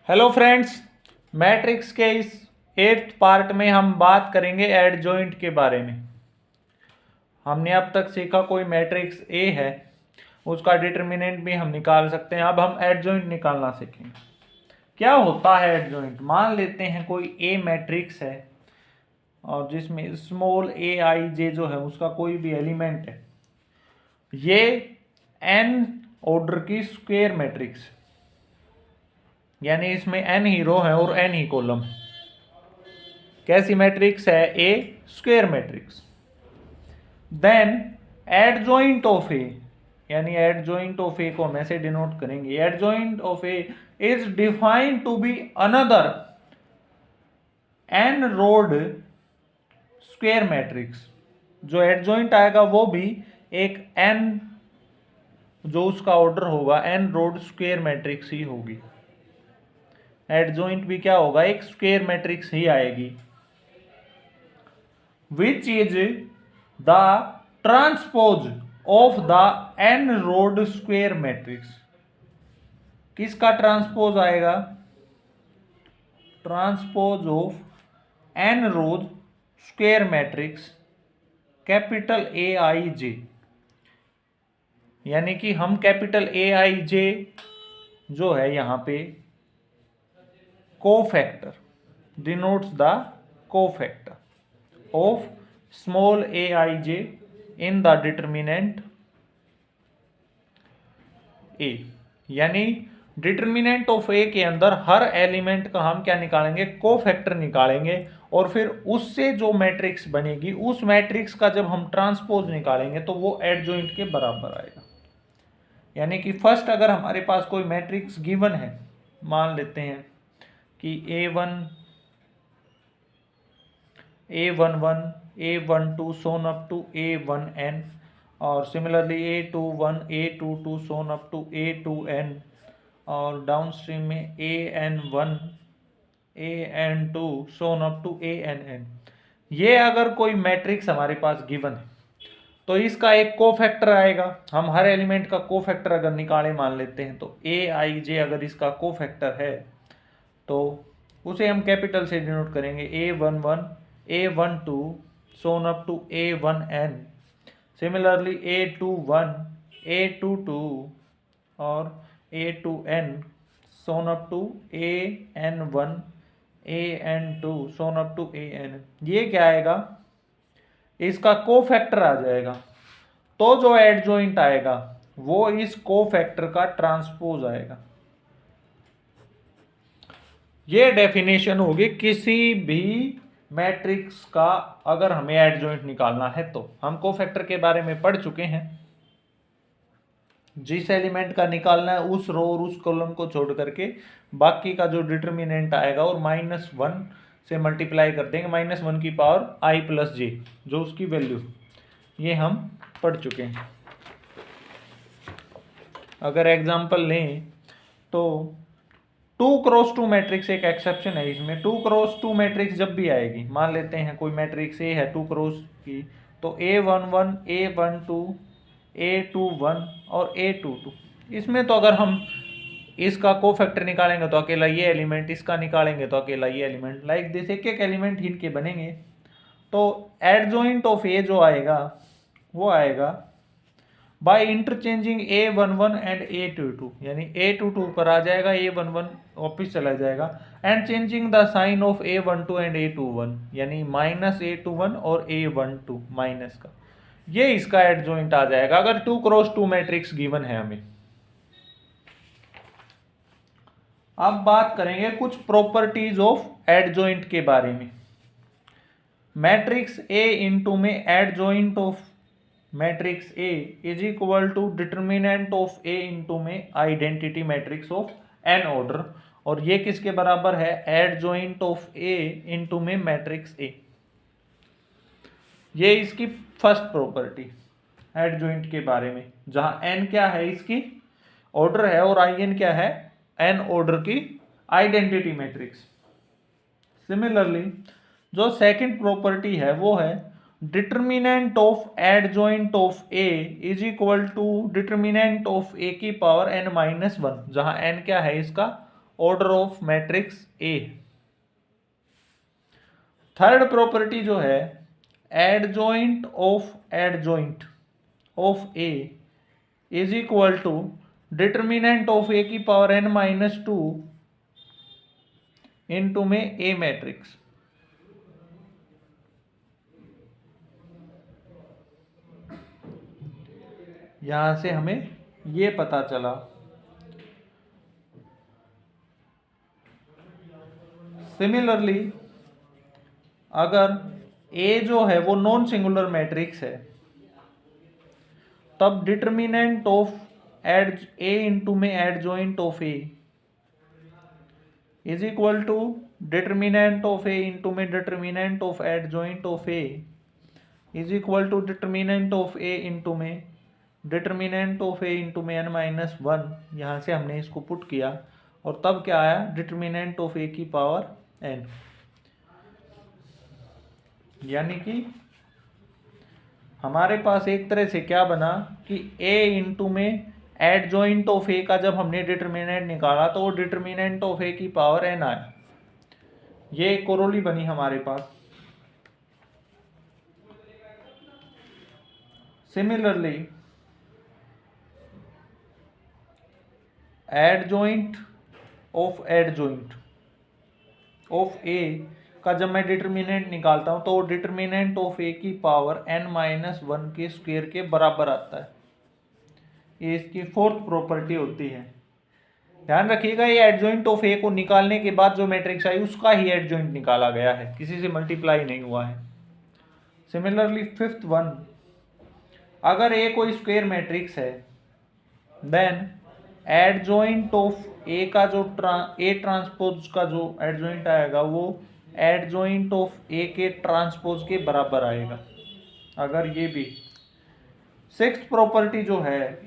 Hello friends, matrix के इस 8th part में हम बात करेंगे एडजॉइंट के बारे में। हमने अब तक सीखा कोई मैट्रिक्स ए है, उसका डिटर्मिनेंट भी हम निकाल सकते हैं। अब हम एडजॉइंट निकालना सीखेंगे। क्या होता है एडजॉइंट? मान लेते हैं कोई ए मैट्रिक्स है और जिसमें स्मॉल ए आई जे जो है उसका कोई भी एलिमेंट है। ये एन ऑर्डर की स्क्वायर मैट्रिक्स, यानी इसमें एन ही रो है और एन ही कॉलम। कैसी मैट्रिक्स है? A square matrix. Then adjoint of A, यानी एडजॉइंट ऑफ ए को हम ऐसे डिनोट करेंगे, adjoint of A is defined to be another N rowed square matrix. जो एडजॉइंट आएगा वो भी एक एन, जो उसका ऑर्डर होगा एन रोड स्क्वायर मैट्रिक्स ही होगी। एडजॉइंट भी क्या होगा? एक स्क्वायर मैट्रिक्स ही आएगी। Which is the transpose of the N rowed square matrix. किसका ट्रांसपोज आएगा? Transpose of N rowed square matrix capital A I J. यानी कि हम कैपिटल ए आई जे जो है यहां पे cofactor denotes the cofactor of small aij in the determinant a। यानी डिटर्मिनेंट ऑफ ए के अंदर हर एलिमेंट का हम क्या निकालेंगे? कोफैक्टर निकालेंगे, और फिर उससे जो मैट्रिक्स बनेगी उस मैट्रिक्स का जब हम ट्रांसपोज निकालेंगे तो वो एडजॉइंट के बराबर आएगा। यानी कि फर्स्ट अगर हमारे पास कोई मैट्रिक्स गिवन है, मान लेते हैं कि A11, A12 Son up to A1n, और similarly A21, A22 Son up to A2n, और डाउन स्ट्रीम में AN1, AN2 so on up to ANn। ये अगर कोई मैट्रिक्स हमारे पास गिवन है तो इसका एक कोफैक्टर आएगा। हम हर एलिमेंट का कोफैक्टर अगर निकाले मान लेते हैं तो Aij अगर इसका कोफैक्टर है तो उसे हम कैपिटल से डिनोट करेंगे A11, A12 Son up to A1n, similarly A21, A22 और A2n so on up to AN1, AN2 so on up to AN। ये क्या आएगा? इसका कोफैक्टर आ जाएगा। तो जो एडजॉइंट आएगा वो इस कोफैक्टर का ट्रांसपोज आएगा। ये डेफिनेशन होगी किसी भी मैट्रिक्स का अगर हमें एडजॉइंट निकालना है तो। हम कोफैक्टर के बारे में पढ़ चुके हैं। जिस एलिमेंट का निकालना है उस रो और उस कॉलम को छोड़ करके बाकी का जो डिटर्मिनेंट आएगा और -1 से मल्टीप्लाई कर देंगे, -1 की पावर i प्लस जे, जो उसकी वैल्यू, ये हम पढ़ चुके हैं। अगर एग्जांपल लें तो 2x2 मैट्रिक्स एक एक्सेप्शन है इसमें। 2x2 मैट्रिक्स जब भी आएगी, मान लेते हैं कोई मैट्रिक्स ए है 2x की, तो A11, A12, A21 और A22, इसमें तो अगर हम इसका कोफैक्टर निकालेंगे तो अकेला ये एलिमेंट, इसका निकालेंगे तो अकेला ये एलिमेंट, लाइक दिस एक एक एलिमेंट इनके बनेंगे। तो एडजॉइंट ऑफ ए जो आएगा वो आएगा by interchanging A11 and A22, यानी A22 ऊपर आ जाएगा, A11 वापिस चला जाएगा, and changing the sign of A12 and A21, यानी -A21 और A12 माइनस का, ये इसका एडजॉइंट आ जाएगा अगर 2x2 मैट्रिक्स गिवन है हमें। अब बात करेंगे कुछ प्रॉपर्टीज ऑफ एडजॉइंट के बारे में। मैट्रिक्स ए इंटू में adjoint of matrix A is equal to determinant of A into में identity matrix of N order, और ये किसके बराबर है? एडजॉइंट ऑफ ए इंटू में मैट्रिक्स ए। ये इसकी फर्स्ट प्रॉपर्टी एडजॉइंट के बारे में, जहां एन क्या है? इसकी ऑर्डर है, और आई एन क्या है? एन ऑर्डर की आइडेंटिटी मैट्रिक्स। सिमिलरली जो सेकंड प्रॉपर्टी है वो है determinant of adjoint of A is equal to determinant of A की पावर n-1, जहां n क्या है? इसका order of matrix A. Third property जो है adjoint of A is equal to determinant of A की पावर n माइनस 2 इनटू में ए matrix. यहां से हमें ये पता चला। सिमिलरली अगर ए जो है वो नॉन सिंगुलर मैट्रिक्स है तब determinant of ad A into में adjoint of A is equal to determinant of A into में determinant of adjoint of A is equal to determinant of A into में determinant of A into में n minus 1। यहाँ से हमने इसको put किया और तब क्या आया डिटर्मिनेंट ऑफ ए की पावर n। यानी कि हमारे पास एक तरह से क्या बना कि a इंटू में एडजॉइंट ऑफ ए का जब हमने डिटर्मिनेंट निकाला तो वो डिटर्मिनेंट ऑफ ए की पावर n आया। ये कोरोली बनी हमारे पास। सिमिलरली एडजॉइंट ऑफ ए का जब मैं डिटर्मिनेंट निकालता हूं तो डिटर्मिनेंट ऑफ ए की पावर n माइनस 1 के स्क्वायर के बराबर आता है। ये इसकी फोर्थ प्रॉपर्टी होती है। ध्यान रखिएगा ये एडजॉइंट ऑफ ए को निकालने के बाद जो मैट्रिक्स आई उसका ही एडजॉइंट निकाला गया है, किसी से मल्टीप्लाई नहीं हुआ है। सिमिलरली फिफ्थ वन, अगर ए कोई स्क्वायर मैट्रिक्स है देन एडजॉइंट ऑफ ए का जो ए ट्रांसपोज का जो एडजॉइंट आएगा वो एडजॉइंट ऑफ ए के ट्रांसपोज के बराबर आएगा। अगर ये भी सिक्स्थ प्रॉपर्टी जो है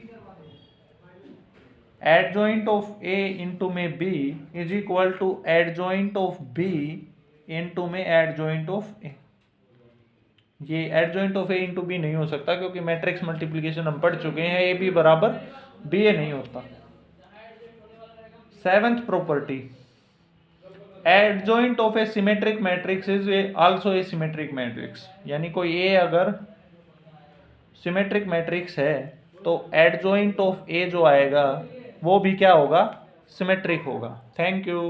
एडजॉइंट ऑफ ए इंटू में B is equal to adjoint of B into में एडजॉइंट ऑफ ए। ये adjoint of A into B नहीं हो सकता क्योंकि मैट्रिक्स मल्टीप्लिकेशन हम पढ़ चुके हैं, ए बी बराबर बी ए नहीं होता। Seventh property adjoint of A symmetric matrix is also a symmetric matrix. यानी कोई ए अगर सिमेट्रिक मैट्रिक्स है तो एडजॉइंट ऑफ ए जो आएगा वो भी क्या होगा, सिमेट्रिक होगा। Thank you.